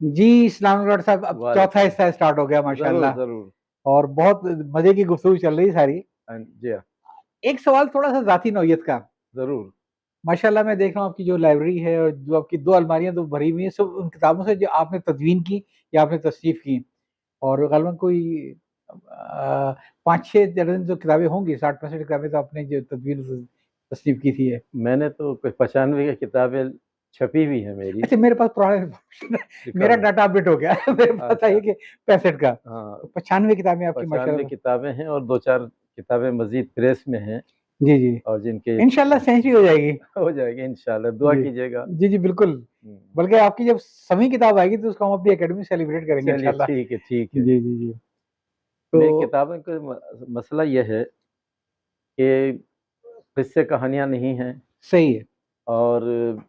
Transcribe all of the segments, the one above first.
जी, इस्लाम doctor साहब अब चौथा वालेकुम हिस्सा स्टार्ट हो गया ज़रूर, माशाल्लाह ज़रूर। और बहुत मज़े की गुफ्तगू चल रही है सारी। जी हाँ, एक सवाल थोड़ा-सा ज़ाती नौइयत का। ज़रूर। माशाल्लाह मैं देख रहा हूँ आपकी जो लाइब्रेरी है और जो आपकी 2 अलमारियाँ तो भरी हुई हैं, सब उन किताबों से जो आपने तदवीन की या आपने तसनीफ़ की और ग़ालिबन कोई 5-6 दर्जन जो किताबें होंगी, 60-65 किताबें तो आपने जो तदवीन तसनीफ़ की थी। मैंने तो कोई 95 की किताबें छपी हुई हैं मेरी। अच्छा मेरे पास पुराने मेरा दिखाऊँ? डाटा अपडेट हो गया मेरे पास था अच्छा, ये कि 65 का। हाँ, तो 95 किताबें आपकी 95 माशाल्लाह किताबें हैं और 2-4 किताबें मज़ीद प्रेस में हैं जी, जी। और जिनके इंशाल्लाह सेंचुरी हो जाएगी। हो जाएगी इंशाल्लाह, दुआ जी। कीजिएगा। जी, जी, बिल्कुल। हुँ, बल्कि आपकी जब 100वीं किताब आएगी तो उसको हम अपनी अकेडमी में सेलिब्रेट करेंगे चलिए इंशाल्लाह। ठीक है। जी, जी, जी। मेरी तो किताबों का मसला ये है कि किस्से कहानियाँ नहीं हैं सही है। और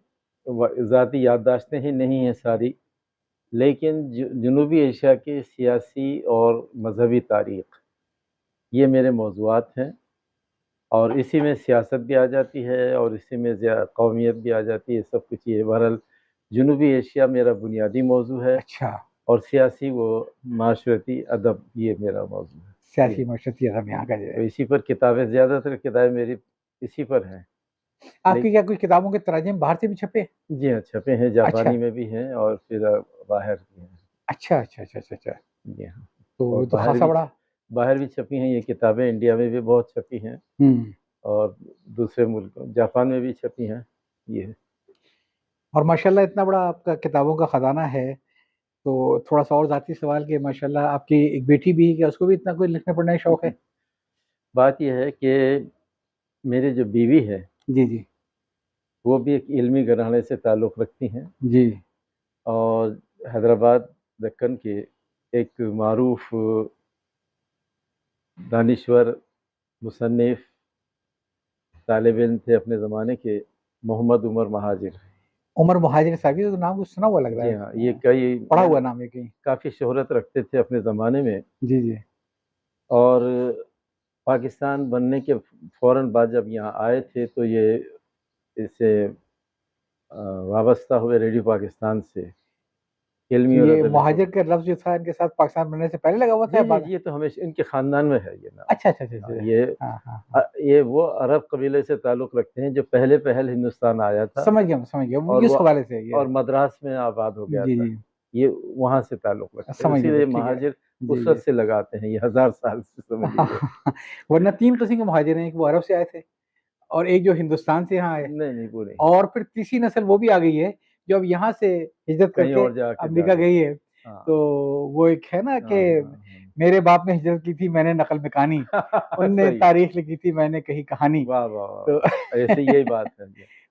ज़ाती याददाश्तें ही नहीं हैं सारी, लेकिन जनूबी एशिया की सियासी और मज़हबी तारीख़, ये मेरे मौज़ूआत हैं और इसी में सियासत भी आ जाती है और इसी में कौमियत भी आ जाती है, सब कुछ ये बहरहाल जनूबी एशिया मेरा बुनियादी मौज़ू है अच्छा, और सियासी व माशरती अदब ये मेरा मौज़ू है। सियासी जी, मशरती अज़म यहाँ का जो तो है। इसी पर किताबें ज़्यादातर किताबें मेरी इसी पर हैं। ले आपकी क्या कुछ किताबों के तराजम बाहर से भी छपे? जी हाँ, छपे हैं, अच्छा। जापानी में भी हैं और फिर बाहर भी हैं। अच्छा, अच्छा, अच्छा, अच्छा, अच्छा। जी हाँ, तो और ये तो ख़ासा बड़ा बाहर भी छपी हैं ये किताबें, इंडिया में भी बहुत छपी हैं हुँ। और दूसरे मुल्कों जापान में भी छपी हैं, ये। और माशाल्लाह इतना बड़ा आपका किताबों का ख़ज़ाना है, तो थोड़ा-सा और ज़ाती सवाल कि माशाल्लाह आपकी एक बेटी भी है, क्या उसको भी इतना कोई लिखने-पढ़ने का शौक है? बात ये है कि मेरी जो बीवी है, जी, जी। वो भी एक इल्मी घराने से ताल्लुक़ रखती हैं जी। और हैदराबाद, दक्कन के एक मारूफ़ दानिश्वर, मुसन्निफ़, तालिब इल्म थे अपने ज़माने के, मोहम्मद उमर महाजिर। उमर मुहाजिर साहब, ये तो नाम कुछ सुना हुआ लग रहा जी है। हाँ, ये कई पढ़ा यानी हुआ नाम है कहीं। काफ़ी शोहरत रखते थे अपने ज़माने में जी, जी। और पाकिस्तान बनने के फ़ौरन बाद जब यहाँ आए थे तो ये इससे वाबस्ता हुए रेडियो पाकिस्तान से, तो इल्मी और ये अदबी मुहाजिर का लफ्ज़ जो था इनके साथ पाकिस्तान बनने से पहले लगा हुआ था जी, या जी, बाद? जी, ये तो हमेशा इनके ख़ानदान में है ये नाम। अच्छा, अच्छा, अच्छा, अच्छा। ये हाँ, हाँ, हाँ। ये वो अरब कबीले से ताल्लुक़ रखते हैं जो पहले हिंदुस्तान आया था समझ गया, वो और इस हवाले से ये और मद्रास में आबाद हो गया जी, था। जी। ये वहाँ से ताल्लुक़ रखते हैं, समझ गया इसीलिए ठीक है। महाजिर जी, उस वक़्त जी। से लगाते हैं, ये हज़ार साल से समझ लीजिए। वरना 3 किस्म के मुहाजिर हैं, एक वो अरब से आए थे और एक जो हिंदुस्तान से यहाँ आए नहीं, नहीं, वो नहीं, और फिर तीसरी नस्ल वो भी आ गई है, जो अब यहाँ से हिजरत कहीं करके और जाके अमेरिका डाले। गई है। हाँ, तो वो एक है ना हाँ, कि हाँ, हाँ। मेरे बाप ने हिजरत की थी, मैंने नक़ल में कहानी, उनने सही, तारीख़ लिखी थी, मैंने कही कहानी। वाह, वाह, वाह, तो वाह! ऐसे यही बात है।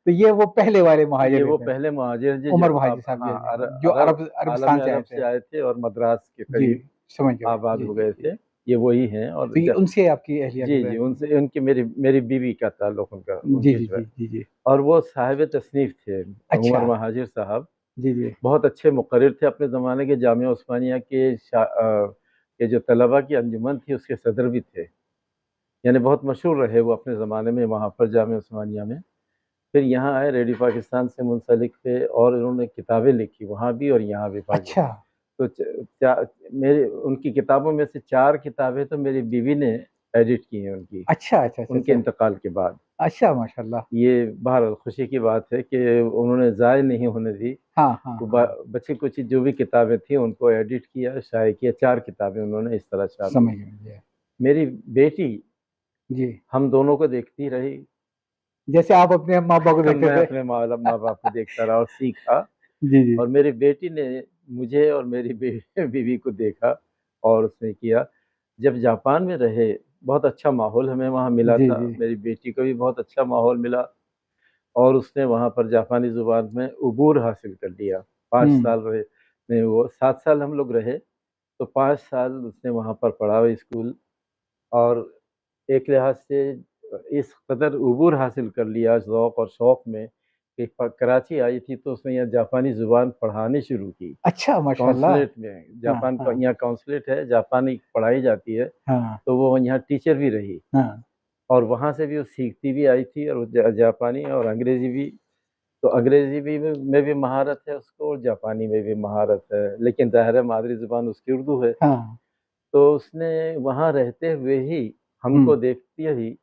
तो ये वो पहले वाले ये मुहाजिर वो थे, पहले महाजिर जी जो उमर मुहाजिर अब साहब हाँ, जो अरब अरबस्तान आलम से आए अरब थे। से आए थे और मद्रास के जी, करीब समझ गया मैं। आबाद जी, हो जी, गए जी। थे। ये वही हैं और तो ये उनसे आपकी अहलिया जी, जो जी, है उनसे उनकी मेरी मेरी बीवी का ताल्लुक़ जी, उनकी जी, जो है जी, जी, जी। और वो साहिब तसनीफ़ थे, उमर अच्छा। महाजिर साहब। जी, जी। बहुत अच्छे मुक़र्रिर थे अपने ज़माने के जामिया उस्मानिया के जो तलबा की अंजुमन थी उसके सदर भी थे। यानी बहुत मशहूर रहे वो अपने ज़माने में वहाँ पर जामिया उस्मानिया में। फिर यहाँ आए रेडियो पाकिस्तान से मुंसलिक थे और उन्होंने किताबें लिखी वहाँ भी और यहाँ भी अच्छा। तो च चा मेरी उनकी किताबों में से 4 किताबें तो मेरी बीवी ने एडिट की हैं अच्छा, अच्छा, अच्छा, उनके अच्छा। इंतकाल के बाद। अच्छा, माशाल्लाह। ये बहरहाल खुशी की बात है कि उन्होंने ज़ाय नहीं होने दी। हाँ, हाँ, वो हाँ। बची-कुची जो भी किताबें थी उनको एडिट किया, शाये किया, 4 किताबें उन्होंने इस तरह छाप दी। समझ गया मुझे। मेरी बेटी जी। हम दोनों को देखती रही। जैसे आप अपने माँ-बाप को देखते मैं थे। अपने माँ-बाप को देखता रहा और सीखा जी, जी। और मेरी बेटी ने मुझे और मेरी बीवी को देखा और उसने किया। जब जापान में रहे, बहुत अच्छा माहौल हमें वहाँ मिला जी, था। जी। मेरी बेटी को भी बहुत अच्छा माहौल मिला और उसने वहाँ पर जापानी ज़ुबान में उबूर हासिल कर लिया। 5 हुँ। साल रहे नहीं वो 7 साल हम लोग रहे, तो 5 साल उसने वहाँ पर पढ़ा वो स्कूल और एक लिहाज़ से इस कदर उबूर हासिल कर लिया ज़ौक़ और शौक़ में कि कराची आई थी तो उसने यहाँ जापानी ज़ुबान पढ़ानी शुरू की। अच्छा, माशाल्लाह। कॉन्सुलेट में, हाँ, जापान का हाँ। यहाँ कॉन्सुलेट है, जापानी पढ़ाई जाती है, हाँ, तो वो यहाँ टीचर भी रही हाँ। और वहाँ से भी वो सीखती भी आई थी और ज जापानी और अंग्रेज़ी भी। तो तो अंग्रेज़ी में भी महारत है उसको और जापानी में भी महारत है, लेकिन ज़ाहिर है मादरी ज़ुबान उसकी उर्दू है। हाँ। तो उसने वहाँ रहते हुए ही हमको हुँ। देखते ही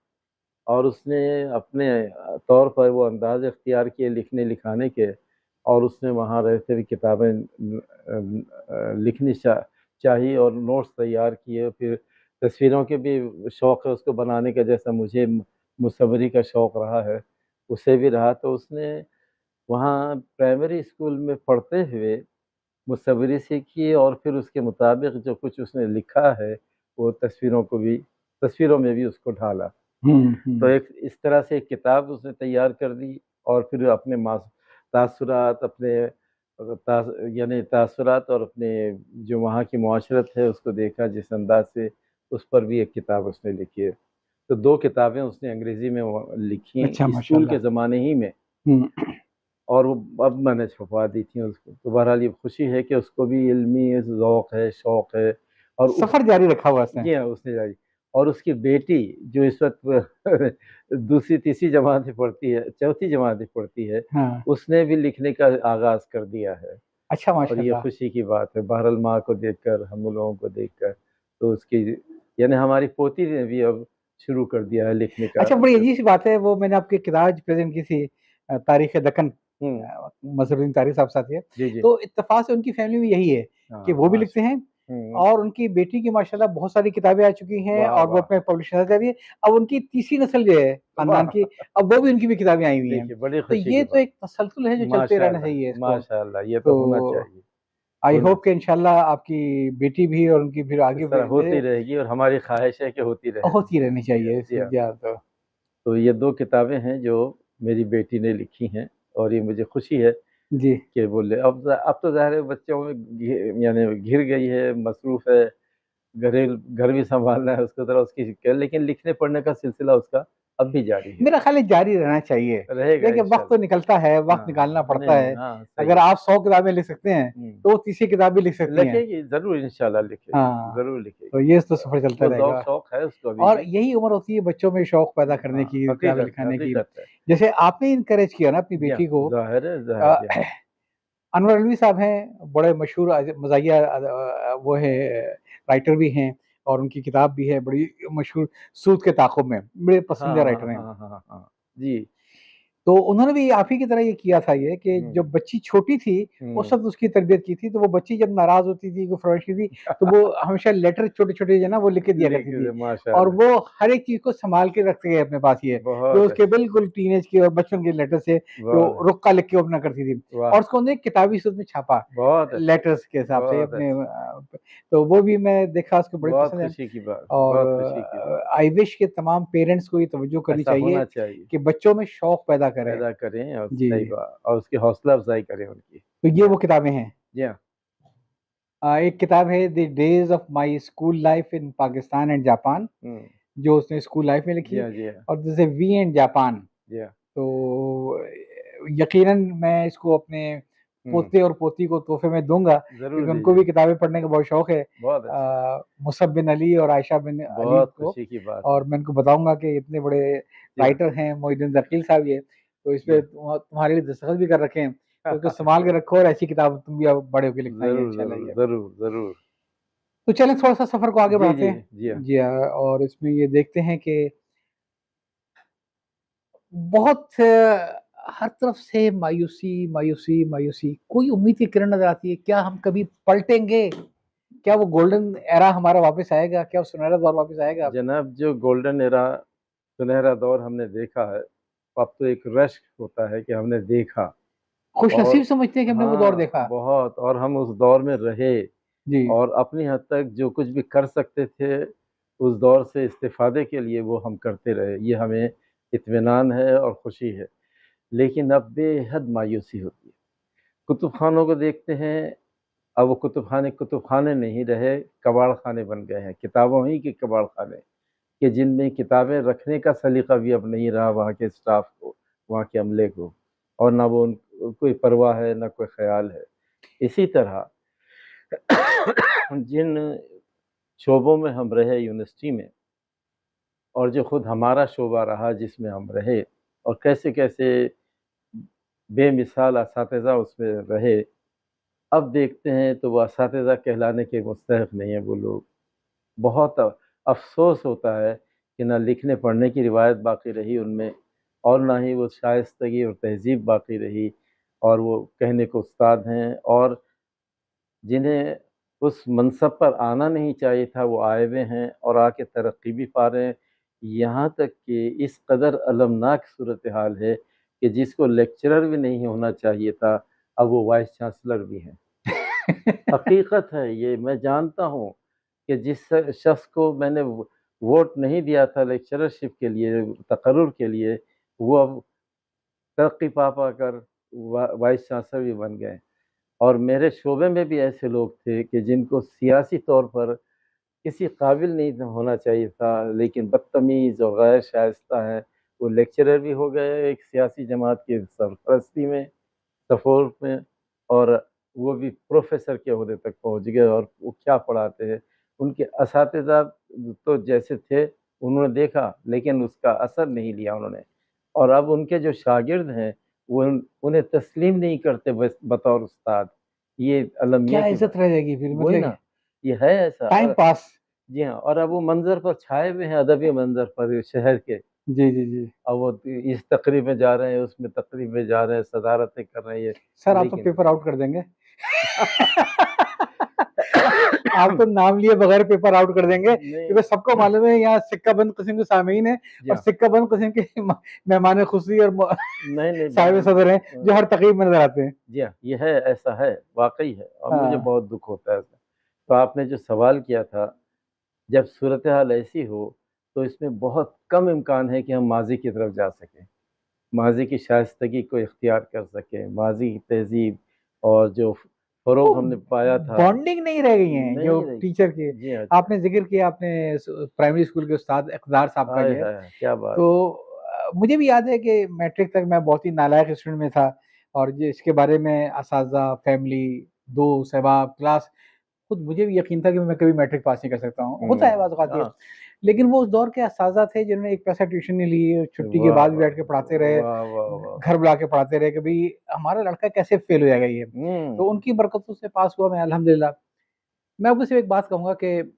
और उसने अपने तौर पर वो अंदाज़ इख्तियार किए लिखने-लिखाने के और उसने वहाँ रहते हुए किताबें लिखनी चाहिए और नोट्स तैयार किए। फिर तस्वीरों के भी शौक है उसको बनाने का, जैसा मुझे मुसव्वरी का शौक रहा है, उसे भी रहा। तो उसने वहाँ प्राइमरी स्कूल में पढ़ते हुए मुसव्वरी सीखी और फिर उसके मुताबिक जो कुछ उसने लिखा है, वो तस्वीरों में भी उसको ढाला। हुँ, तो हुँ। एक इस तरह से एक किताब उसने तैयार कर दी और फिर अपने तासुरात अपने यानी तासुरात और अपने जो वहाँ की मुआशरत है उसको देखा जिस अंदाज से, उस पर भी एक किताब उसने लिखी है। तो 2 किताबें उसने अंग्रेज़ी में अच्छा, लिखी स्कूल के माशाअल्लाह। ज़माने ही में हुँ। और वो अब मैंने छपवा दी थी उसको। तो बहरहाल ये खुशी है कि उसको भी इल्मी ज़ौक़ है, शौक़ है और उस सफ़र जारी रखा हुआ उसने। जी हाँ, उसने जारी और उसकी बेटी जो इस वक़्त दूसरी, तीसरी जमात में पढ़ती है, चौथी जमात में पढ़ती है, हाँ। उसने भी लिखने का आगाज़ कर दिया है अच्छा, और ये माशाअल्लाह। खुशी की बात है। बहरहाल माँ को देखकर, हम लोगों को देखकर, तो उसकी यानी हमारी पोती ने भी अब शुरू कर दिया है लिखने का अच्छा, बड़ी सिलसिला। अजीब-सी बात है, वो मैंने आपकी किताब आज प्रेज़ेंट की थी तारीख़-ए-दक्कन हुँ। मज़हरुद्दीन तारिक साहब साथी है। जी, जी। तो इत्तेफ़ाक से उनकी फ़ैमिली में यही है कि हाँ, वो भी लिखते हैं हुँ। और उनकी बेटी की माशाअल्लाह बहुत सारी किताबें आ चुकी हैं वाह, और वो वाह! अपने पब्लिशर कर रही है। अब उनकी तीसरी नस्ल जो है ख़ानदान वाह! की, अब वो भी उनकी भी किताबें आई हुई हैं। देखिए, बड़ी तो खुशी ये की तो बात। एक तसलसल है जो चलते रहना माशाअल्लाह, चाहिए इसको। माशाअल्लाह, ये तो होना तो चाहिए। आई होना होप कि इंशाअल्लाह आपकी बेटी भी और उनकी फिर इस आगे तरह होती बढ़े रहेगी और हमारी ख़्वाहिश है कि होती रहे। होती रहनी जी हाँ, चाहिए जी इससे हाँ। ज़्यादा। तो ये 2 किताबें हैं जो मेरी बेटी ने लिखी हैं और ये मुझे खुशी है जी। कि बोले अब तो ज़ाहिर है बच्चों में यानी घिर गई है, मसरूफ़ है, घर भी सँभालना है उसको ज़रा उसकी लेकिन लिखने-पढ़ने का सिलसिला उसका अब भी जारी है। मेरा ख़्याल है जारी रहना चाहिए। रहेगा देखिए वक़्त तो इंशाअल्लाह। निकलता है, वक़्त हाँ, निकालना हाँ। नहीं, पड़ता नहीं, है। हाँ, सही अगर है। आप 100 किताबें लिख सकते हैं, हुँ। तो वो तीसरी किताब भी लिख सकती हैं। लिखेगी, ज़रूर इंशाअल्लाह लिखेगी, हाँ, ज़रूर तो लिखेगी। ये तो सफ़र चलता वो रहेगा शौक है उसको अभी और भी। यही उम्र होती है बच्चों में शौक पैदा करने हाँ, की, किताबें हकीकत है, लिखाने की। हकीकत है। जैसे आपने इनकरेज किया ना अपनी जी हाँ, बेटी को ज़ाहिर है, अ, जी हाँ। अनवर अल्वी साहब हैं, बड़े मशहूर मज़ाहिया वो है राइटर भी हैं और उनकी किताब भी है बड़ी मशहूर सूद के ताक़ुब में, बड़े पसंदीदा हाँ, हाँ, राइटर हैं। हाँ, हाँ, हाँ। जी। तो उन्होंने भी आप ही की तरह ये किया था ये कि हुँ, जब बच्ची छोटी थी, उस हुँ। वक़्त उसकी तरबियत की थी, तो वो बच्ची जब नाराज़ होती थी, कोई फ़रमाइश की थी, तो वो हमेशा लेटर छोटे-छोटे जो है ना वो लिख के दिया लिख करती थी दे और माशाअल्लाह। वो हर एक चीज़ को सँभाल के रखते गए अपने पास ये, जो बहुत उसके अच्छी, बिल्कुल टीनेज के और बचपन के लेटर से जो बहुत रुक्का लिख के वो अपना करती थी वाह! और उसको उन्होंने किताबी सूरत में छापा, बहुत अच्छी, लेटर्स के हिसाब से बहुत अपने अच्छी। तो वो भी मैं देखा उसको बड़ी बहुत पसंद है। खुशी की बात, और बहुत खुशी की बात। आई विश कि तमाम पेरेंट्स को ये तवज्जो करनी ऐसा चाहिए होना चाहिए, कि बच्चों में शौक पैदा करें। पैदा करें और सही जी, बात और उसकी हौसला अफ़ज़ाई करें उनकी। तो जी ये हाँ, वो किताबें हैं। जी हाँ। एक किताब है the days of my school life in Pakistan and Japan, हुँ। जो उसने स्कूल लाइफ में जी लिखी हाँ, जी हाँ, और जैसे वी एंड जापान। जी हाँ। तो यकीनन मैं इसको अपने हुँ, पोते और पोती को तोहफ़े में दूँगा ज़रूर क्योंकि उनको दीजिए। भी किताबें पढ़ने का बहुत शौक है। बहुत अच्छा, मुसअब बिन अली और आयशा बिन अली बहुत को खुशी की बात है। और मैं उनको बताऊँगा कि इतने बड़े जी हाँ, राइटर हैं मोइनुद्दीन ज़कील साहब ये, तो जी इसपे हाँ। तुम्हारे लिए दस्तखत भी कर रखे हैं, तो उसको सँभाल के रखो और ऐसी किताब तुम भी अब बड़े होके लिखना ये ज़रूर, इंशाअल्लाह ज़रूर, ये। ज़रूर, ज़रूर। तो चलें थोड़ा-सा सफ़र को आगे जी, बढ़ाते जी, हैं। जी हाँ। जी हाँ, और इसमें ये देखते हैं कि बहुत हर तरफ से मायूसी, मायूसी, मायूसी, कोई उम्मीद की किरण नज़र आती है। क्या हम कभी पलटेंगे? क्या वो गोल्डन एरा हमारा वापस आएगा? क्या वो सुनहरा दौर वापस आएगा? जनाब जो गोल्डन एरा, सुनहरा दौर हमने देखा है, अब तो एक रश्क होता है कि हमने देखा खुशनसीब और समझते हैं कि हमने वो दौर हाँ, देखा। बहुत और हम उस दौर में रहे जी। और अपनी हद तक जो कुछ भी कर सकते थे, उस दौर से इस्तिफ़ादे के लिए वो हम करते रहे। ये हमें इत्मीनान है और खुशी है। लेकिन अब बेहद मायूसी होती है। कुतुब खानों को देखते हैं, अब वो कुतुब खाने नहीं रहे, कबाड़ खाने बन गए हैं। किताबों ही के कबाड़ खाने, कि जिनमें किताबें रखने का सलीका भी अब नहीं रहा वहाँ के स्टाफ़ को, वहाँ के अमले को और ना वो कोई परवाह है, ना कोई ख़्याल है। इसी तरह जिन शोबों में हम रहे यूनिवर्सिटी में और जो खुद हमारा शोबा रहा जिसमें हम रहे और कैसे-कैसे बेमिसाल असातिज़ा उसमें रहे। अब देखते हैं तो वो असातिज़ा कहलाने के मुस्तहिक़ नहीं है वो लोग। बहुत अफ़सोस होता है कि ना लिखने पढ़ने की रिवायत बाक़ी रही उनमें और ना ही वो शाइस्तगी और तहज़ीब बाक़ी रही, और वो कहने को उस्ताद हैं, और जिन्हें उस मनसब पर आना नहीं चाहिए था वो आए हुए हैं और आके तरक्की भी पा रहे हैं। यहाँ तक कि इस कदर अलमनाक सूरत हाल है कि जिसको लेक्चरर भी नहीं होना चाहिए था, अब वो वाइस चांसलर भी हैं। हकीकत है ये, मैं जानता हूँ कि जिस शख्स को मैंने वोट नहीं दिया था लेक्चरशिप के लिए, तकर्रुर के लिए, वो अब तरक्की पा कर वाइस चांसलर भी बन गए। और मेरे शोबे में भी ऐसे लोग थे कि जिनको सियासी तौर पर किसी काबिल नहीं होना चाहिए था, लेकिन बदतमीज़ और गैर शाइस्ता हैं, वो लेक्चरर भी हो गए एक सियासी जमात की सरपरस्ती में, सपोर्ट में, और वो भी प्रोफ़ेसर के ओहदे तक पहुँच गए। और वो क्या पढ़ाते हैं, उनके असातिज़ा तो जैसे थे उन्होंने देखा, लेकिन उसका असर नहीं लिया उन्होंने। और अब उनके जो शागिर्द हैं, वो उन्हें तस्लीम नहीं करते बतौर उस्ताद। ये अलमिया क्या की इज़्ज़त बात रह जाएगी फिर, वही मतलब ना, ये है ऐसा। टाइम और पास। जी हाँ, और अब वो मंज़र पर छाए हुए हैं, अदबी मंज़र पर शहर के। जी, जी, जी। अब वो इस तकरीब में जा रहे हैं, उसमें तकरीब में जा रहे हैं, सदारतें कर रहे हैं ये, सर आप तो लेकिन पेपर आउट कर देंगे। आप तो नाम लिए बगैर पेपर आउट कर देंगे, नहीं, क्योंकि सबको मालूम है यहाँ सिक्का बंद किस्म के सामीन हैं जी और हाँ। सिक्का बंद किस्म के मेहमान खुशी और नहीं, नहीं, साहिब सदर हैं जो हर तकरीब में नजर आते हैं। जी हाँ, ये है, ऐसा है, वाक़ई है, और मुझे हाँ, बहुत दुःख होता है ऐसा। तो आपने जो सवाल किया था, जब सूरत हाल ऐसी हो, तो इसमें बहुत कम इम्कान है कि हम माज़ी की तरफ जा सकें। माज़ी की शाइस्तगी को इख्तियार कर सकें, माज़ी की तहज़ीब और जो वो फ़रोग़ हमने पाया था, बॉन्डिंग नहीं रह गई है जो नहीं रही। टीचर की। जी हाँ, जी हाँ। आपने जिक्र किया अपने प्राइमरी स्कूल के उस्ताद इक़्तिदार साहब का हाय, जो है, हाय! क्या बात! तो मुझे भी याद है कि मैट्रिक तक मैं बहुत ही नालायक स्टूडेंट में था और जिसके बारे में असातिज़ा, फैमिली, दोस्त, अहबाब, क्लास, खुद मुझे भी यकीन था कि मैं कभी मैट्रिक पास नहीं कर सकता हूँ। होता है बाज़-औक़ात ये। हाँ, लेकिन वो उस दौर के असातिज़ा थे जिन्होंने एक पैसा ट्यूशन नहीं ली, छुट्टी के वाह, बाद भी वाह! बैठ के पढ़ाते रहे, वाह, वाह, वाह! घर बुला के पढ़ाते रहे कि भई हमारा लड़का कैसे फ़ेल हो जाएगा ये। हुँ, तो उनकी बरकतों से पास हुआ मैं अल्हम्दुलिल्लाह। मैं आपको सिर्फ़ एक बात कहूँगा कि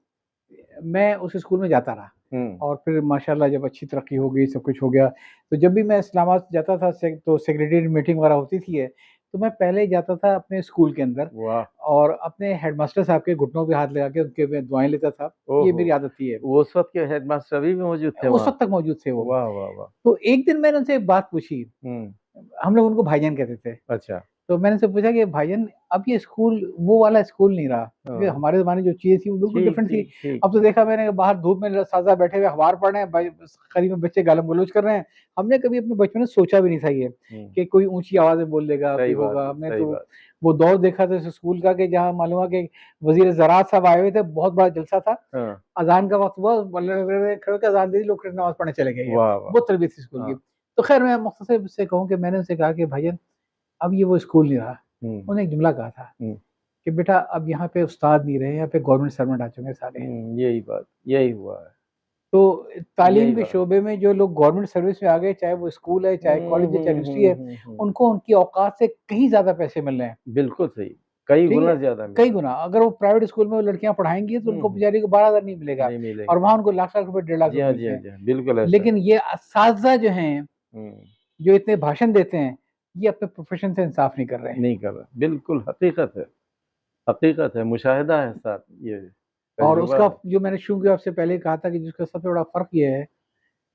मैं उस स्कूल में जाता रहा हुँ, और फिर माशाल्लाह जब अच्छी तरक्की हो गई, सब कुछ हो गया, तो जब भी मैं इस्लामाबाद जाता था तो सेक्रेटेरिएट मीटिंग वगैरह होती थी तो मैं पहले ही जाता था अपने स्कूल के अंदर वाह! और अपने हेडमास्टर साहब के घुटनों पे हाथ लगा के उनके मैं दुआएँ लेता था। ये ओहो! मेरी आदत थी है। वो उस वक़्त के हेडमास्टर अभी भी मौजूद थे उस वहाँ? वक़्त तक मौजूद थे वो। वाह, वाह, वाह! तो एक दिन मैंने उनसे एक बात पूछी, हुँ, हम लोग उनको भाईजान कहते थे। अच्छा, तो मैंने उनसे पूछा कि भाईजान अब ये स्कूल वो वाला स्कूल नहीं रहा, क्योंकि हाँ, हमारे ज़माने में जो चीज़ें थी वो बिल्कुल ठीक, डिफरेंट थी। ठीक, ठीक। अब तो देखा मैंने कि बाहर धूप में असातिज़ा बैठे हुए अखबार पढ़ रहे हैं, भाई करीब में बच्चे गालम-गलौच कर रहे हैं। हमने कभी अपने बचपन में सोचा भी नहीं था ये, हुँ, कि कोई ऊँची आवाज़ में बोल देगा, कोई सही बात होगा। है, हमने सही तो बात। वो दौर देखा था इस स्कूल का कि जहाँ मालूम हुआ कि वज़ीर ज़राअत साहब आए हुए थे, बहुत बड़ा जलसा था। हाँ, अज़ान का वक़्त हुआ, खड़े होके अज़ान दी, लोग फिर नमाज़ पढ़ने चले गए ये। वाह, वाह! वो तरबियत थी स्कूल की। हाँ, तो ख़ैर मैं मुख़्तसर से कहूँ कि मैंने उनसे कहा कि भाईजान अब ये वो स्कूल नहीं रहा। हुँ, उन्होंने एक जुमला कहा था हुँ, कि बेटा अब यहाँ पे उस्ताद नहीं रहे, यहाँ पे गवर्नमेंट सर्वेंट आ चुके हैं सारे। यही बात, यही हुआ है, तो तालीम यही के बात। शोबे में जो लोग गवर्नमेंट सर्विस में आ गए, चाहे वो स्कूल है, चाहे हुँ, कॉलेज है, चाहे हुँ, यूनिवर्सिटी हुँ, है, हुँ, हुँ। उनको उनकी औकात से कहीं ज़्यादा पैसे मिल रहे हैं, बिल्कुल सही, कई ठीक गुना है? ज़्यादा मिल कई रहा है। गुना। अगर वो प्राइवेट स्कूल में वो लड़कियाँ पढ़ाएँगी तो हुँ, उनको हुँ, बेचारी को 12,000 नहीं मिलेगा नहीं और मिलेगा। वहाँ उनको लाख-लाख रुपए, 1.5 लाख जी रुपए हाँ, जी मिलते हाँ, हैं। जी हाँ, बिल्कुल ऐसा है। लेकिन ये असातिज़ा जो हैं, हुँ, जो इतने भाषण देते हैं, ये अपने प्रोफ़ेशन से इंसाफ़ नहीं कर रहे हैं। नहीं कर रहा, बिल्कुल हकीकत है, मुशाहिदा है साथ ये, और तजुर्बा उसका है। जो मैंने शुरू किया आपसे पहले कहा था कि जिसका सबसे बड़ा फ़र्क ये है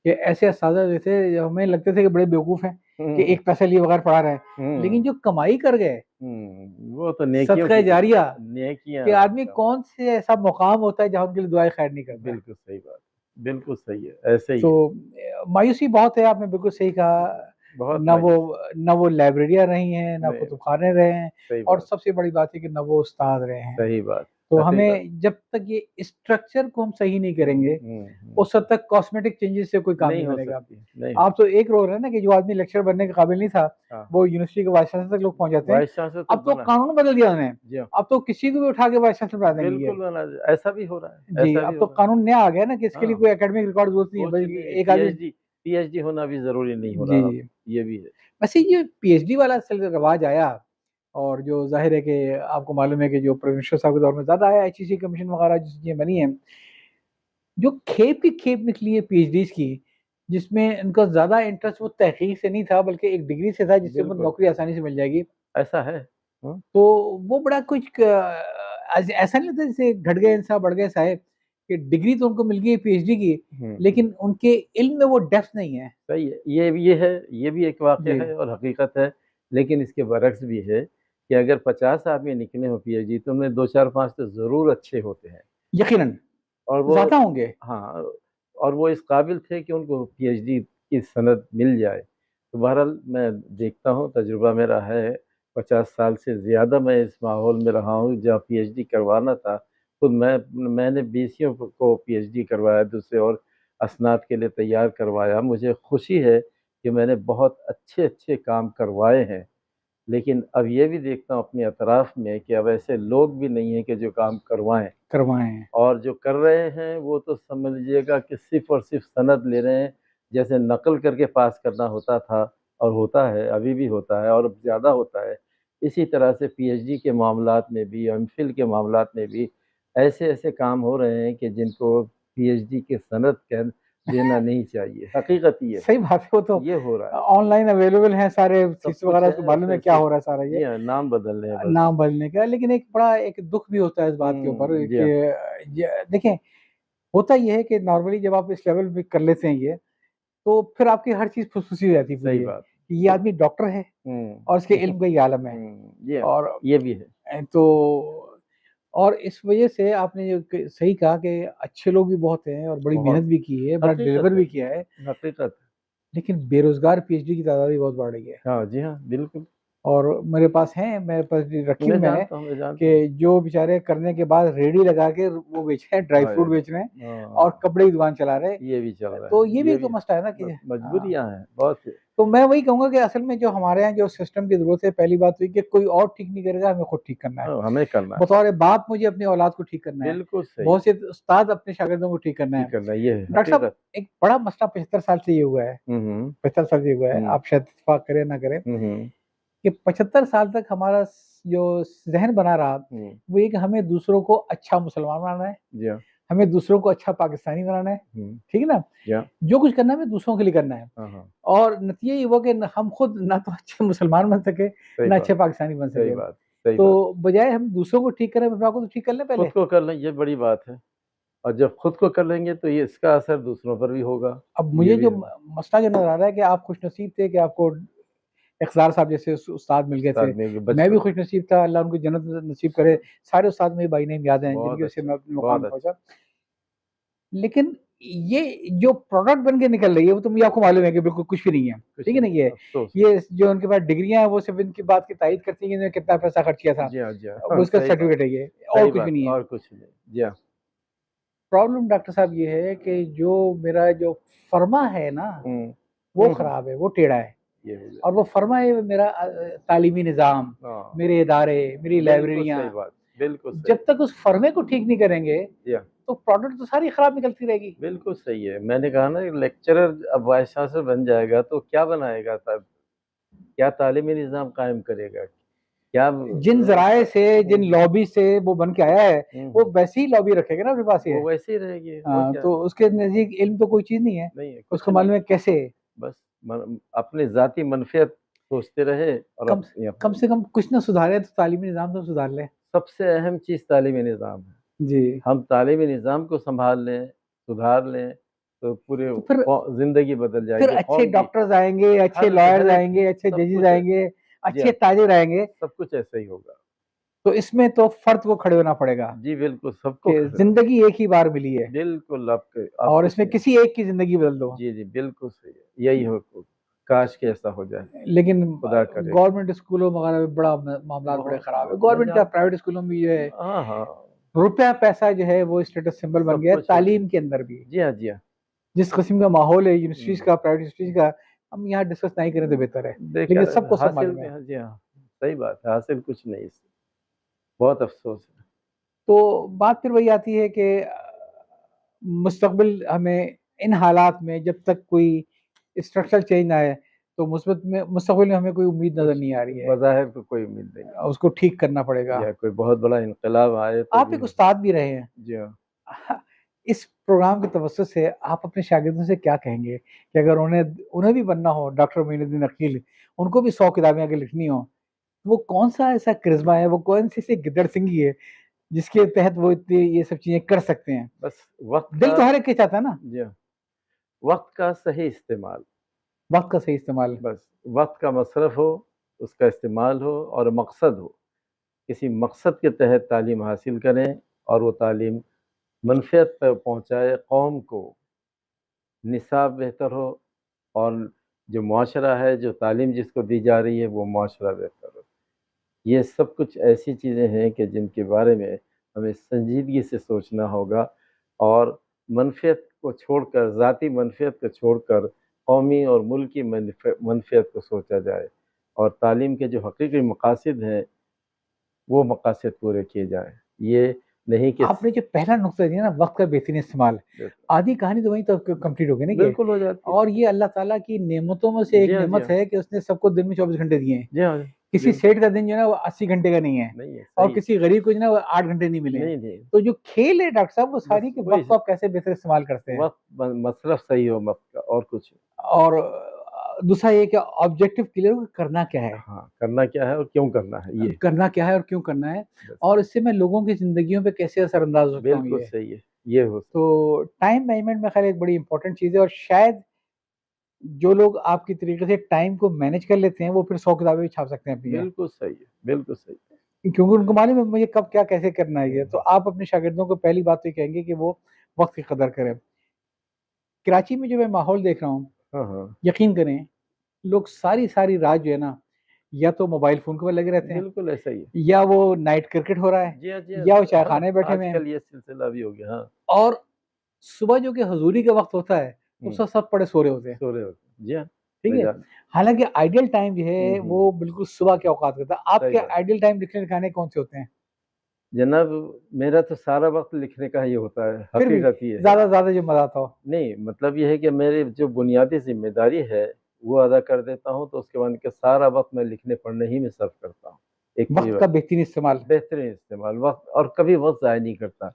कि ऐसे असातिज़ा जो थे, हमें लगते थे कि बड़े बेवकूफ़ हैं, कि हुँ, एक पैसा लिए बगैर पढ़ा रहे हैं। लेकिन हुँ, जो कमाई कर गए, वो तो नेकियों सदक़ा की जारिया, नेकियाँ कि आदमी कौन से ऐसा मुकाम होता है जहाँ उनके लिए दुआए खैर नहीं करता है। बिल्कुल सही बात, बिल्कुल सही है, ऐसे ही तो है। मायूसी बहुत है, आपने बिल्कुल सही कहा। बहुत ना वो मायूसी, ना वो लाइब्रेरियाँ रही हैं, ना नहीं, कुतुबखाने रहे हैं सही और बात, सबसे बड़ी बात है कि ना वो उस्ताद रहे हैं। सही बात, तो हकीकत। हमें जब तक ये स्ट्रक्चर को हम सही नहीं हुँ, करेंगे, हुँ, हुँ। उस हद तक कॉस्मेटिक चेंजेस से कोई काम नहीं नहीं हो बनेगा। सकती, नहीं हो आप तो सकती। एक रोल है ना कि जो आदमी लेक्चरर बनने के काबिल नहीं था, हाँ, वो यूनिवर्सिटी के वाइस चांसलर तक लोग पहुँच जाते हैं। वाइस चांसलर तक अब तो बना है। कानून बदल दिया उन्होंने, जी हाँ, अब तो किसी को भी उठा के वाइस चांसलर बना देंगे ये। बिल्कुल बना ऐसा भी हो रहा है, जी, ऐसा भी अब तो हो रहा है। कानून नया आ गया ना कि इसके लिए हाँ, कोई एकेडमिक रिकॉर्ड ज़रूरत नहीं है, कुछ बल्कि नहीं, एक आदमी। पीएचडी पीएचडी होना भी ज़रूरी नहीं हो जी, रहा अब। जी। ये भी है। वैसे ये पीएचडी वाला रवाज आया, और जो जाहिर है कि आपको मालूम है कि जो प्रोविंशियल साहब के दौर में ज़्यादा आया, आईसीसी कमीशन वगैरह जो चीज़ें बनी हैं, जो खेप की खेप निकली है पीएचडीज़ की, जिसमें इनका ज़्यादा इंटरेस्ट वो तहकीक से नहीं था, बल्कि एक डिग्री से था, जिससे उनको बिल्कुल, नौकरी आसानी से मिल जाएगी। ऐसा है। तो वो बड़ा कुछ ऐसा नहीं लगता जैसे घट गए इंसान बढ़ गए साहेब, कि डिग्री तो उनको मिल गई पीएचडी की, हुँ, लेकिन उनके इल्म में वो डेप्थ नहीं है। सही है। ये है, ये भी एक वाक़या जी, है और हकीकत है, लेकिन इसके बरअक्स भी है कि अगर 50 आदमी निकले हों पीएचडी तो उनमें 2, 4, 5 तो ज़रूर अच्छे होते हैं यकीनन और वो ज़्यादा होंगे। हाँ, और वो इस काबिल थे कि उनको पीएचडी की सनद मिल जाए। तो बहरहाल मैं देखता हूँ, तजुर्बा मेरा है, 50 साल से ज़्यादा मैं इस माहौल में रहा हूँ जहाँ पीएचडी करवाना था। खुद मैंने बीसियों को पीएचडी करवाया, दूसरे और असनाद के लिए तैयार करवाया। मुझे खुशी है कि मैंने बहुत अच्छे-अच्छे काम करवाए हैं। लेकिन अब ये भी देखता हूँ अपने अतराफ़ में कि अब ऐसे लोग भी नहीं हैं कि जो काम करवाएँ। करवाएँ। और जो कर रहे हैं वो तो समझ लीजिएगा कि सिर्फ़ और सिर्फ़ सनद ले रहे हैं, जैसे नक़ल करके पास करना होता था और होता है, अभी भी होता है और अब ज़्यादा होता है। इसी तरह से पीएचडी के मामलात में भी, एमफ़िल के मामलात में भी ऐसे-ऐसे काम हो रहे हैं कि जिनको पीएचडी की सनद कह देना नहीं चाहिए। हकीकत ये है, सही बात है, वो तो ये हो रहा है। ऑनलाइन अवेलेबल हैं सारे सब फीस कुछ वगैरह, उसको है, मालूम है क्या सिर्फ़ हो रहा है सारा ये। जी हाँ, नाम बदल रहे हैं बस। नाम बदलने का, लेकिन एक बड़ा एक दुःख भी होता है इस बात के ऊपर जी कि हाँ, देखें, होता ये है कि नॉर्मली जब आप इस लेवल पे कर लेते हैं ये, तो फिर आपकी हर चीज़ फुसफुसी हो जाती है पूरी सही ये, बात। कि ये आदमी डॉक्टर है हुँ। और इसके इल्म का ये आलम है। जी हाँ, और ये भी है। तो और इस वजह से आपने जो सही कहा कि अच्छे लोग भी बहुत हैं और बड़ी बहुत, मेहनत भी की है, बड़ा हकीकत डिलीवर है, भी किया है, हकीकत। लेकिन बेरोज़गार पीएचडी की तादाद भी बहुत बढ़ रही है। हाँ, जी हाँ, बिल्कुल। और मेरे पास हैं, मेरे पास रखी हुई मैंने, मैं जानता हूँ। कि जो बेचारे करने के बाद रेहड़ी लगा के वो बेच रहे हैं, ड्राई हाय फ्रूट अल्लाह! बेच रहे हैं और हाँ, कपड़े की दुकान चला रहे हैं। ये भी चल रहा तो है, ये भी ये एक तो भी मसला है ना कि हाँ, मजबूरियाँ हैं, बहुत सी। तो मैं वही कहूँगा कि असल में जो हमारे यहाँ जो सिस्टम की ज़रूरत है, पहली बात तो ये कि कोई और ठीक नहीं करेगा, हमें खुद ठीक करना है। हाँ, हमें करना है। बतौर बाप मुझे अपनी औलाद को ठीक करना है। बिल्कुल सही, बहुत से उस्ताद अपने शागिर्दों को ठीक करना ठीक है। करना है, ये है डॉक्टर साहब, हकीकत। एक बड़ा मसला 75 साल से ये हुआ है, हुँ, हुँ, 75 साल से ये हुआ है, हुँ, आप शायद इत्तेफ़ाक करें ना करें, हुँ, हुँ, कि 75 साल तक हमारा जो ज़हन बना रहा, हुँ, वो ये कि हमें दूसरों को अच्छा मुसलमान बनाना है, जी हाँ, हमें दूसरों को अच्छा पाकिस्तानी बनाना है, हुँ, ठीक है ना? जी हाँ, जो कुछ करना है हमें दूसरों के लिए करना है। हाँ, हाँ, और नतीजा ये हुआ कि हम खुद ना तो अच्छे मुसलमान बन सके, सही ना अच्छे बात, पाकिस्तानी बन सही सके। बात, सही बात। तो बजाय हम दूसरों को ठीक करें, अपने आप को तो ठीक कर लें खुद पहले। को कर लें, ये बड़ी बात है और जब खुद को कर लेंगे तो ये इसका असर दूसरों पर भी होगा, अब ये मुझे भी जो है। मसला जो नज़र आ रहा है कि आप खुशनसीब थे कि आपको इक़्तिदार साहब जैसे उस्ताद मिल गए थे। उस्ताद में मैं भी बचपन खुशनसीब था, अल्लाह उनको जन्नत नसीब करे। सारे उस्ताद मुझे बाई-नेम याद हैं, जिनकी बहुत वजह से अच्छा, मैं अपने मुकाम बहुत पे अच्छा। पहुँचा। लेकिन ये जो प्रोडक्ट बन के निकल रही है, वो तो मुझे आपको मालूम है कि बिल्कुल कुछ भी नहीं है। कुछ ठीक है ना? नहीं, अफ़सोस है। ये जो उनके पास डिग्रियाँ हैं, वो सिर्फ़ इनकी बात की तारीफ़ करती हैं कि इन्होंने कितना पैसा खर्च किया था। जी हाँ, जी हाँ। वो हाँ, इसका सही बात, सर्टिफ़िकेट है ये, और सही कुछ भी बात नहीं है। और कुछ नहीं। जी हाँ। प्रॉब्लम डॉक्टर साहब ये है कि जो मेरा जो फर्मा है ना, हुँ। वो हुँ, हुँ। ख़राब है, वो टेढ़ा है। ये हो जाए। और वो फर्मा है मेरा तालीमी निज़ाम, हाँ, मेरे इदारे, मेरी बिल्कुल सही लाइब्रेरियाँ, बात, बिल्कुल सही। जब तक उस फर्मे को ठीक नहीं करेंगे, जी हाँ, तो प्रोडक्ट तो सारी ख़राब निकलती रहेगी। बिल्कुल सही है। मैंने कहा ना लेक्चरर अब वाइस चांसलर बन जाएगा तो क्या बनाएगा तब? क्या तालीमी निज़ाम कायम करेगा? क्या जिन ज़राए से, जिन हुँ, लॉबी से वो बन के आया है, हुँ, वो हुँ। वैसी ही लॉबी रखेगा ना अपने पास ये। वो वैसे ही रहेगी और क्या तो है? उसके नज़दीक इल्म तो कोई चीज़ नहीं है। नहीं है, कुछ उसको नहीं मालूम है। है कैसे बस अपनी ज़ाती मनफ़ियत सोचते रहे और कम कम अपने से कम कुछ ना सुधारे तो तालीमी निज़ाम तो सुधार लें। सबसे अहम चीज़ तालीमी निज़ाम है। जी। हम तालीमी निज़ाम को सँभाल लें, सुधार लें, तो पूरे तो फिर ज़िंदगी बदल फिर जाएगी अच्छे कौम की। डॉक्टर्स आएँगे, अच्छे हर लॉयर्स एक आएँगे, अच्छे सब जजेस कुछ है। आएँगे, जी अच्छे हाँ, ताजिर आएँगे, सब कुछ ऐसा ही होगा। तो इसमें तो फ़र्द को खड़े होना पड़ेगा जी, बिल्कुल सबको कि खड़े होना ज़िंदगी एक ही बार मिली है बिल्कुल आप और कुछ इसमें नहीं किसी एक की ज़िंदगी बदल दो। जी, जी, बिल्कुल सही है। यही हो काश कि ऐसा हो जाए, लेकिन खुदा करे। गवर्नमेंट स्कूलों वगैरह में बड़ा मामला बड़े बहुत, ख़राब है। बहुत मैं गवर्नमेंट क्या, जानता हूँ। प्राइवेट स्कूलों में भी जो है, हाँ, हाँ, रुपया पैसा जो है वो स्टेटस सिंबल बन सब गया है, कुछ है। तालीम के अंदर भी। जी हाँ, जी हाँ। जिस किस्म का माहौल है यूनिवर्सिटीज़ हुँ, का, प्राइवेट यूनिवर्सिटीज़ का, हम यहाँ डिस्कस नहीं करें तो बेहतर है। लेकिन बेकार सबको सब हासिल मालूम है। हाँ, जी हाँ, सही बात है, हासिल कुछ नहीं इससे। बहुत अफ़सोस है। तो बात फिर वही आती है कि मुस्तक़बिल हमें इन हालात में जब तक कोई स्ट्रक्चरल चेंज ना आए, तो मुस्बत में मुस्तकबिल में हमें कोई उम्मीद नजर कुछ नहीं आ रही है, बज़ाहिर तो कोई उम्मीद नहीं है, उसको ठीक करना पड़ेगा। या कोई बहुत बड़ा इनकलाब आए तो आप भी एक उस्ताद भी रहे हैं, जी हाँ। इस प्रोग्राम के तवज्जुह से आप अपने शागिर्दों से क्या कहेंगे कि अगर उन्हें उन्हें भी बनना हो डॉक्टर मोइनुद्दीन अकील, उनको भी 100 किताबें अगर लिखनी हो, वो कौन-सा ऐसा करिश्मा है, वो कौन-सी ऐसी गिद्दड़ सिंगी है, जिसके तहत वो इतनी ये सब चीज़ें कर सकते हैं? बस वक़्त दिल का तो हर एक के चाहता है ना, जी हाँ, वक़्त का सही इस्तेमाल, वक़्त का सही इस्तेमाल। बस वक़्त का मसरफ़ हो, उसका इस्तेमाल हो और मकसद हो। किसी मकसद के तहत तालीम हासिल करें और वो तालीम मनफ़ियत पे पहुँचाए कौम को, निसाब बेहतर हो और जो मुआशरा है, जो तालीम जिसको दी जा रही है, वो मुआशरा बेहतर हो। ये सब कुछ ऐसी चीज़ें हैं कि जिनके बारे में हमें संजीदगी से सोचना होगा और मनफ़ियत को छोड़कर, ज़ाती मनफ़ियत को छोड़कर कौमी और मुल्की मनफ़ियत को सोचा जाए और तालीम के जो हकीकी मकासद हैं, वो मकासद पूरे किए जाएँ। ये नहीं कि आपने जो पहला नुक्ता दिया ना वक़्त का बेहतरीन इस्तेमाल, बिल्कुल, आधी कहानी तो वहीं तो कंप्लीट हो गई ना ये। बिल्कुल हो जाती है। और ये अल्लाह ताला की नेमतों में से एक जी हाँ, जी नेमत हाँ। है कि उसने सबको दिन में 24 घंटे दिए हैं। जी हाँ, किसी बिल्कुल, सेठ का दिन जो है ना वो 80 घंटे का नहीं है नहीं है, और सही है। किसी गरीब को जो है ना वो 8 घंटे नहीं मिले हैं। नहीं, नहीं, तो जो खेल है डॉक्टर साहब वो बस सारी कि वही वक़्त को आप कैसे बेहतर इस्तेमाल करते हैं। वक़्त मसरफ़ सही हो वक़्त का और कुछ और दूसरा ये कि ऑब्जेक्टिव क्लियर हो कि करना क्या है? हाँ, करना क्या है और क्यों करना है ये, करना क्या है और क्यों करना है? बस और इससे मैं लोगों की ज़िंदगियों पे कैसे असरअंदाज़ हो सकता हूँ बिल्कुल ये। सही है, ये हो सकता तो टाइम मैनेजमेंट मेरे ख़्याल एक बड़ी इम्पोर्टेंट चीज़ है और शायद जो लोग आपकी तरीके से टाइम को मैनेज कर लेते हैं, वो फिर 100 किताबें भी छाप सकते हैं अपनी है। बिल्कुल सही है, बिल्कुल सही है। क्योंकि उनको मालूम है मुझे कब क्या कैसे करना है ये। तो हुँ, आप अपने शागिर्दों को पहली बात तो ये कहेंगे कि वो वक़्त की कदर करें। कराची में जो मैं माहौल देख रहा हूँ, हाँ, हाँ, यकीन करें, लोग सारी-सारी रात जो है ना, या तो मोबाइल फ़ोन के ऊपर लगे रहते हैं, बिल्कुल ऐसा ही है। या वो नाइट क्रिकेट हो रहा है, जी हाँ, जी हाँ, या वो चाय हाँ, खाने बैठे हुए हैं। आजकल ये सिलसिला भी हो गया, हाँ। और सुबह जो कि हज़ूरी का वक़्त होता है, उस हुँ, वक़्त सब पड़े सो रहे होते हैं, सो रहे होते हैं। जी हाँ, ठीक मैं है? जान हालाँकि आइडियल टाइम जो हुँ, है हुँ, वो बिल्कुल सुबह के औकात का होता है। सही आपके बात। आइडियल टाइम लिखने-लिखाने कौन से होते हैं? जनाब मेरा तो सारा वक़्त लिखने का ही होता है, फिर भी हकीकत ये है। ज़्यादा जो मज़ा आता हो? नहीं, मतलब ये है कि मेरी जो बुनियादी ज़िम्मेदारी है, वो अदा कर देता हूँ, तो उसके बाद के सारा वक़्त मैं लिखने-पढ़ने ही में सर्फ़ करता हूँ। एक तो ये वक़्त का बेहतरीन इस्तेमाल। बेहतरीन इस्तेमाल वक़्त और कभी वक़्त ज़ाया नहीं करता।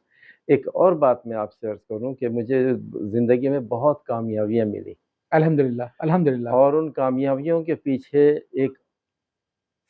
एक और बात मैं आपसे अर्ज़ करूँ कि मुझे ज़िंदगी में बहुत कामयाबियाँ मिली अल्हम्दुलिल्लाह, अल्हम्दुलिल्लाह। और उन कामयाबियों के पीछे एक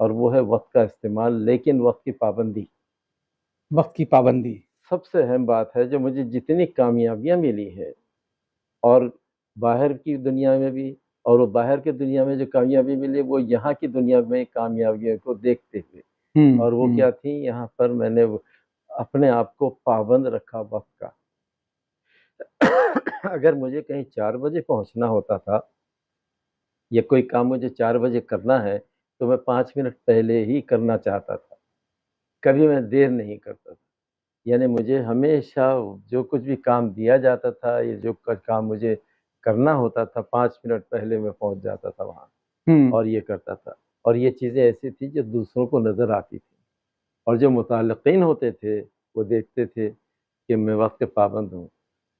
और वो है वक़्त का इस्तेमाल, लेकिन वक़्त की पाबंदी। वक़्त की पाबंदी। सबसे अहम बात है, जो मुझे जितनी कामयाबियाँ मिली हैं और बाहर की दुनिया में भी और वो बाहर की दुनिया में जो कामयाबी मिली, वो यहाँ की दुनिया में कामयाबियों को देखते हुए हुँ, और वो हुँ। क्या थी, यहाँ पर मैंने वो अपने आप को पाबंद रखा वक़्त का। अगर मुझे कहीं 4 बजे पहुँचना होता था या कोई काम मुझे 4 बजे करना है, तो मैं 5 मिनट पहले ही करना चाहता था। कभी मैं देर नहीं करता था। यानी मुझे हमेशा जो कुछ भी काम दिया जाता था, ये जो क काम मुझे करना होता था, 5 मिनट पहले मैं पहुँच जाता था वहाँ हुँ। और ये करता था। और ये चीज़ें ऐसी थी जो दूसरों को नज़र आती थी और जो मुतल्लिक़ीन होते थे, वो देखते थे कि मैं वक़्त के पाबंद हूँ।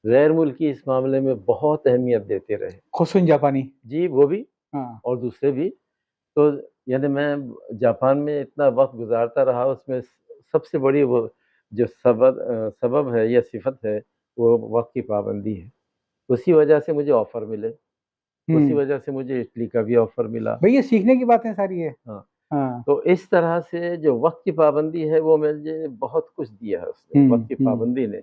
गैर मुल्की इस मामले में बहुत अहमियत देते रहे। खुशबू जापानी। जी, वो भी हाँ। और दूसरे भी। तो यानी मैं जापान में इतना वक़्त गुज़ारता रहा, उसमें सबसे बड़ी वो जो सबब है या सिफ़त है, वो वक़्त की पाबंदी है। उसी वजह से मुझे ऑफ़र मिले, उसी हुँ। वजह से मुझे इटली का भी ऑफ़र मिला। भई ये सीखने की बातें सारी है। हाँ, हाँ। तो इस तरह से जो वक़्त की पाबंदी है, वो मुझे बहुत कुछ दिया है उसने, वक़्त हुँ, की हुँ। पाबंदी ने।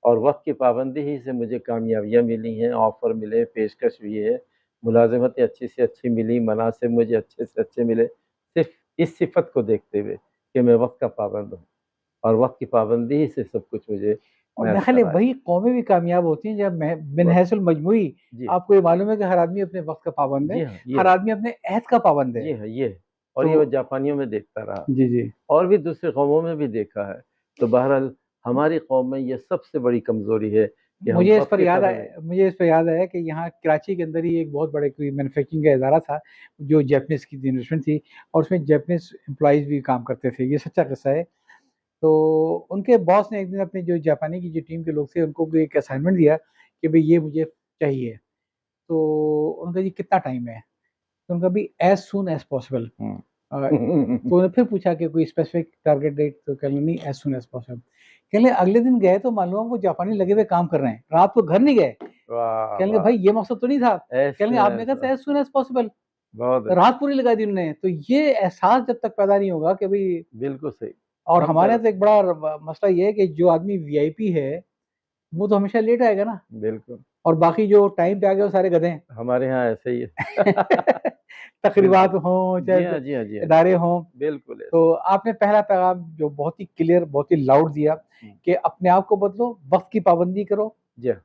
और वक़्त की पाबंदी ही से मुझे कामयाबियाँ मिली हैं, ऑफ़र मिले, पेशकश हुई है, मुलाज़मतें अच्छी से अच्छी मिली, मनासिब मुझे अच्छे से अच्छे मिले, सिर्फ़ इस सिफ़त को देखते हुए कि मैं वक़्त का पाबंद हूँ और वक़्त की पाबंदी ही से सब कुछ मुझे और मेरे ख़्याल है मैसर आया। वही कौमें भी कामयाब होती हैं जब मिन वक़्त हैसुल मजमूई जी, आपको ये मालूम है कि हर आदमी अपने वक़्त का पाबंद है, जी हाँ, ये हर है। आदमी अपने अहद का पाबंद है। जी हाँ, ये है और तो ये मैं जापानियों में देखता रहा जी, जी। और भी दूसरी कौमों में भी देखा है। तो बहरहाल हमारी कौम में ये सबसे बड़ी कमज़ोरी है कि हम वक़्त की कदर नहीं मुझे इस पर याद आया कि यहाँ कराची के अंदर ही एक बहुत बड़े कोई मैन्युफैक्चरिंग का इदारा था, जो जैपनीज़ की इन्वेस्टमेंट थी और उसमें जैपनीज़ एम्प्लॉइज़ भी काम करते थे, ये सच्चा किस्सा है। तो उनके बॉस ने एक दिन अपने जो जापानी की जो टीम के लोग थे, उनको कोई एक असाइनमेंट दिया कि भाई ये मुझे चाहिए, तो उन्होंने कहा जी कितना टाइम है, तो उनका भी एज सून एज पॉसिबल। तो उन्होंने फिर पूछा कि कोई स्पेसिफिक टारगेट डेट, तो कहने नहीं एज सून एज पॉसिबल। कहने अगले दिन गए तो मालूम वो जापानी लगे हुए काम कर रहे हैं, रात को घर नहीं गए। वाह कहने वाह, भाई ये मकसद तो नहीं था। कहने आपने कहा ऐसा एज सून एज पॉसिबल, बहुत अच्छा, रात पूरी लगा दी उन्होंने। तो ये एहसास जब तक पैदा नहीं होगा कि भाई, बिल्कुल सही। और हम हमारे कर यहाँ तो एक बड़ा मसला ये है कि जो आदमी वीआईपी है वो तो हमेशा लेट आएगा ना, बिल्कुल, और बाकी जो टाइम पे आ गए वो सारे गधे हैं। हमारे यहाँ ऐसे ही है। तकरीबात बिल्कुल, हों जी चाहे हाँ, जी हाँ, जी हाँ, जी इदारे हाँ, हों। बिल्कुल ऐसे। तो आपने पहला पैगाम जो बहुत ही क्लियर, बहुत ही लाउड दिया हुँ, कि अपने आप को बदलो, वक्त की पाबंदी करो जी हाँ,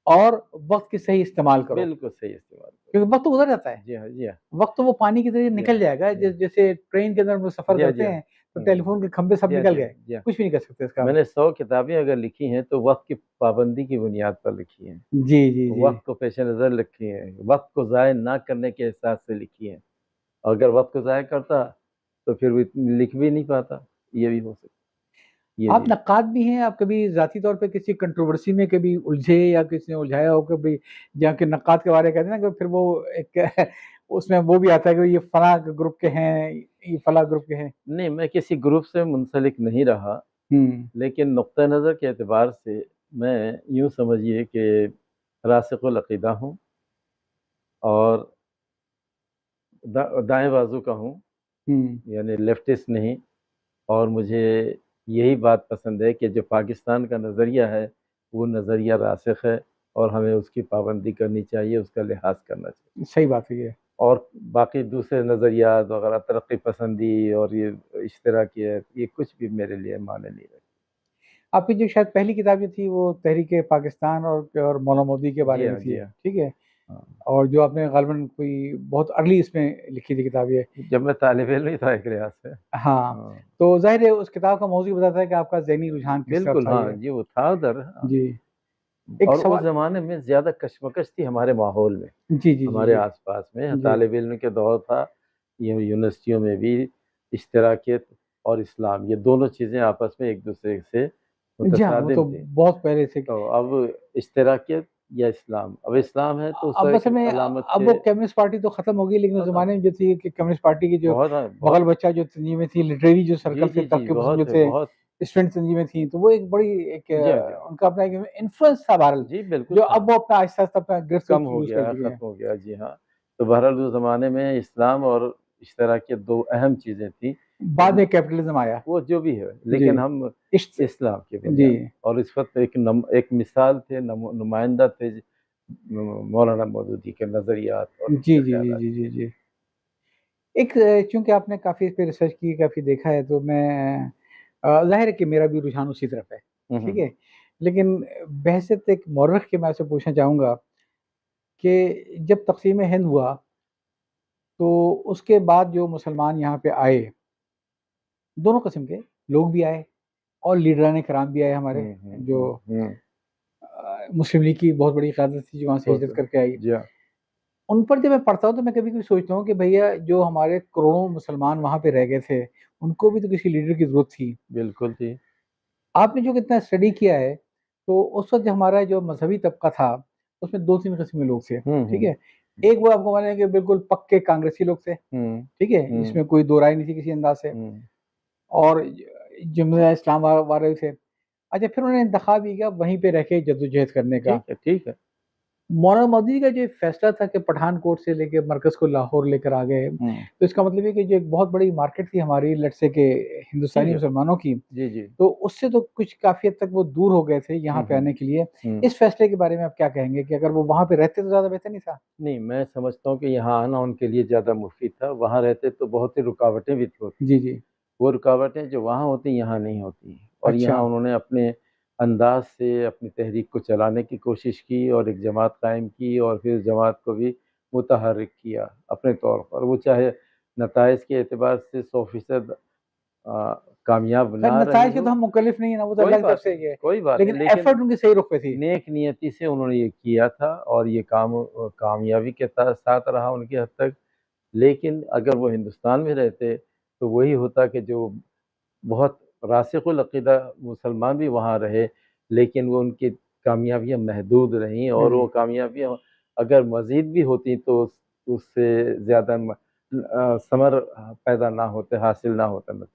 और वक्त की सही इस्तेमाल करो, बिल्कुल सही इस्तेमाल करो। क्योंकि वक्त तो गुजर जाता है। जी हाँ, जी हाँ, वक्त तो वो पानी की तरह जी हाँ, निकल जाएगा, जी हाँ, जैसे ट्रेन के अंदर हम लोग सफर जी हाँ, जी करते हाँ। हैं तो हुँ, टेलीफोन के खंभे सब जी हाँ, निकल जी हाँ, गए, जी हाँ। कुछ भी नहीं कर सकते इसका हम। मैंने 100 किताबें अगर लिखी हैं तो वक़्त की पाबंदी की बुनियाद पर लिखी हैं। जी जी जी। वक़्त को पेश-ए-नज़र लिखी हैं, वक़्त को ज़ाय ना करने के एहसास से लिखी हैं। अगर वक़्त को ज़ाया करता तो फिर वो इतनी लिख भी नहीं पाता, ये भी हो सकता है। ये आप जी। नक्काद भी हैं, आप कभी ज़ाती तौर पे किसी कंट्रोवर्सी में कभी उलझे या किसी ने उलझाया हो कभी, जहाँ के नक्काद के बारे में कहते हैं ना कि फिर वो एक उसमें वो भी आता है कि ये फलाँ ग्रुप के हैं, ये फलाँ ग्रुप के हैं। नहीं, मैं किसी ग्रुप से मुंसलिक नहीं रहा, हुँ। लेकिन नुक़्ता नज़र के एतबार से मैं यूँ समझिए कि रासिख़ुल अक़ीदा हूँ और दाएँ बाज़ू का हूँ, हुँ। यानी लेफ्टिस्ट नहीं। और मुझे यही बात पसंद है कि जो पाकिस्तान का नज़रिया है, वो नज़रिया रासिख़ है और हमें उसकी पाबंदी करनी चाहिए, उसका लिहाज़ करना चाहिए। सही बात है ये। और बाकी दूसरे नज़रियात वग़ैरह तरक्की पसंदी और ये इश्तराकियत, ये कुछ भी मेरे लिए मायने नहीं रखती। आपकी जो शायद पहली किताब जो थी वो तहरीक-ए-पाकिस्तान और मौलाना मोदी के जी बारे में हाँ, थी, जी हाँ। ठीक है? हाँ, और जो आपने ग़ालिबन कोई बहुत अर्ली इसमें लिखी थी किताब ये। जब मैं तालिब-इल्म ही था एक लिहाज़ से। हाँ, हाँ, तो ज़ाहिर है उस किताब का मौज़ू बताता है कि आपका ज़हनी रुझान किस तरफ बिल्कुल था हाँ, ये। जी वो था उधर हाँ। जी, एक और उस सवाल। ज़माने में ज़्यादा कशमकश थी हमारे माहौल में। जी, जी, जी, हमारे जी। आस-पास में जी। तालिब इल्म के दौर था, ये यूनिवर्सिटियों में भी इश्तराकियत और इस्लाम ये दोनों चीज़ें आपस में एक-दूसरे से जी हाँ, वो तो मुतसादिम थी। बहुत पहले से। तो अब इश्तराकियत या इस्लाम, अब इस्लाम है तो उसका अब एक असल में अलामत अब के वो कम्युनिस्ट पार्टी तो खत्म हो गई, लेकिन उस खत्म ज़माने में जो थी कि कम्युनिस्ट पार्टी की जो बहुत हाँ, बगल बहुत बच्चा जो तंजीमें थी, लिटरेरी जो जी, सर्कल थे, जी, जी, तबके पसंद जो बहुत है, थे, बहुत स्टूडेंट तंजीमें थी, तो वो एक बड़ी एक जी हाँ, जी हाँ। उनका अपना एक इन्फ्लुएंस था बहरहाल, जी, बिल्कुल जो था। अब वो अपना आहिस्ता-आहिस्ता अपना गिरफ्त कम हो लूज़ कर गया, चुके हैं। खत्म हो गया, जी हाँ। तो बहरहाल उस ज़माने में इस्लाम और इश्तराकियत 2 अहम चीज़ें थी। बाद में कैपिटलिज़्म आया। वो जो भी है, जी, लेकिन हम इश्त इस्लाम की जी। बुनियाद और इस वक़्त एक मिसाल थे, नुमाइंदा थे मौलाना मौदूदी के नज़रियात और जी, उनके जी, जी, ख़यालात। जी, जी, जी। एक चूँकि आपने काफ़ी इस पे रिसर्च की, काफ़ी देखा है, तो मैं ज़ाहिर है कि मेरा भी रुझान उसी तरफ है, हुँ, ठीक हुँ। है? लेकिन बहैसियत एक मौरख़ के मैं आपसे पूछना चाहूँगा कि जब तक़सीम-ए-हिंद हुआ, तो उसके बाद जो मुसलमान यहाँ पे आए, दोनों किस्म के लोग भी आए और लीडरान-ए-किराम भी आए हमारे, हुँ, हुँ, जो हुँ, हुँ। मुस्लिम लीग की बहुत बड़ी क़यादत थी जो वहाँ से तो हिजरत करके आई। जी हाँ, उन पर जब मैं पढ़ता हूँ तो मैं कभी-कभी सोचता हूँ कि भैया जो हमारे करोड़ों मुसलमान वहाँ पे रह गए थे, उनको भी तो किसी लीडर की ज़रूरत थी। बिल्कुल थी। आपने जो कितना स्टडी किया है, तो उस वक़्त जो हमारा जो मज़हबी तबक़ा था, उसमें 2-3 किस्म के लोग थे, हुँ, ठीक हुँ। है? एक वो आपको माने कि बिल्कुल पक्के कांग्रेसी लोग थे, हुँ, ठीक है? हुँ, इसमें कोई दो राय नहीं थी किसी अंदाज़ से, हुँ। और जुम्मन इस्लाम वाले थे। अच्छा, फिर उन्होंने इंतख़ाब ये किया वहीं पे रह के जद्दोजहद करने का। ठीक है, ठीक है। मौलाना मौदूदी का जो फैसला था कि पठानकोट से लेके मरकज़ को लाहौर लेकर आ गए, हुँ, तो इसका मतलब है कि जो एक बहुत बड़ी मार्केट थी हमारी लेट्स से कि ठीक हिंदुस्तानी है। मुसलमानों की, जी, जी। तो उससे तो कुछ काफ़ी हद तक वो दूर हो गए थे यहाँ हुँ, पे हुँ, आने के लिए। हुँ। इस फैसले के बारे में आप क्या कहेंगे कि अगर वो वहाँ पे रहते तो ज़्यादा बेहतर नहीं था? नहीं, मैं समझता हूँ कि यहाँ आना उनके लिए ज़्यादा मुफ़ीद था, वहाँ रहते तो बहुत सी रुकावटें भी होती। जी, जी। वो रुकावटें जो वहाँ होती, यहाँ नहीं होती और अच्छा। यहाँ उन्होंने अपने अंदाज़ से अपनी तहरीक को चलाने की कोशिश की और एक जमात कायम की और फिर जमात को भी मुतहर्रिक किया अपने तौर पर। वो चाहे नताइज के एतबार से 100% कामयाब खैर ना रही नताइज के हो, तो हम मुकल्लिफ़ नहीं है ना, वो तो कोई अल्लाह की तरफ बात से नहीं, ही है। कोई बात नहीं, लेकिन लेकिन एफ़र्ट उनके सही रुख पे थी। नेक नियति से उन्होंने ये किया था और ये काम कामयाबी के साथ रहा उनकी हद तक। लेकिन अगर वो हिंदुस्तान में रहते, तो वही होता कि जो बहुत रासिख़ुल अक़ीदा मुसलमान भी वहाँ रहे, लेकिन वो उनकी कामयाबियाँ महदूद रहीं और वो कामयाबियाँ अगर मज़ीद भी होती तो उससे ज़्यादा समर पैदा ना होते, हासिल ना होता नतीजे।